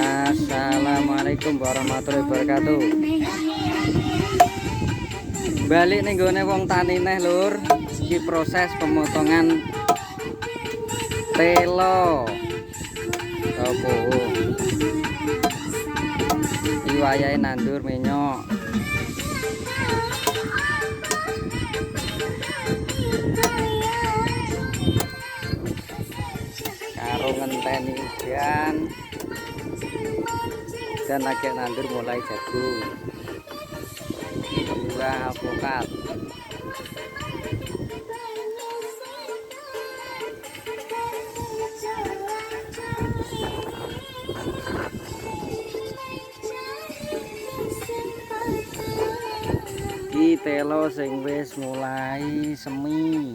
Assalamualaikum warahmatullahi wabarakatuh. Balik nih gone wong tani neh lur. Iki proses pemotongan telo. Opo. Iki wayahe nandur menyok. Karo ngenteni udan. Dan lagi nandur mulai jagung, buah alpukat. Iki telo sing wis mulai semi.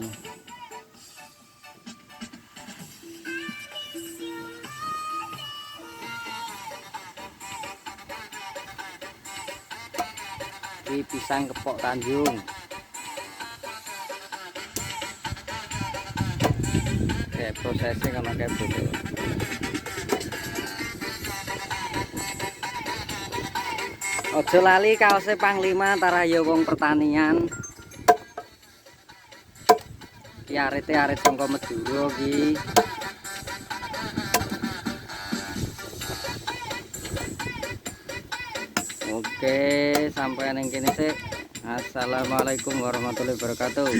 Ini pisang kepok Tanjung. Oke, prosesnya kalau kayak gitu. Ojo lali kaosnya Panglima Tarayo wong pertanian. Ki arit sangka Madura ki. Oke, sampai neng kene sih. Assalamualaikum warahmatullahi wabarakatuh.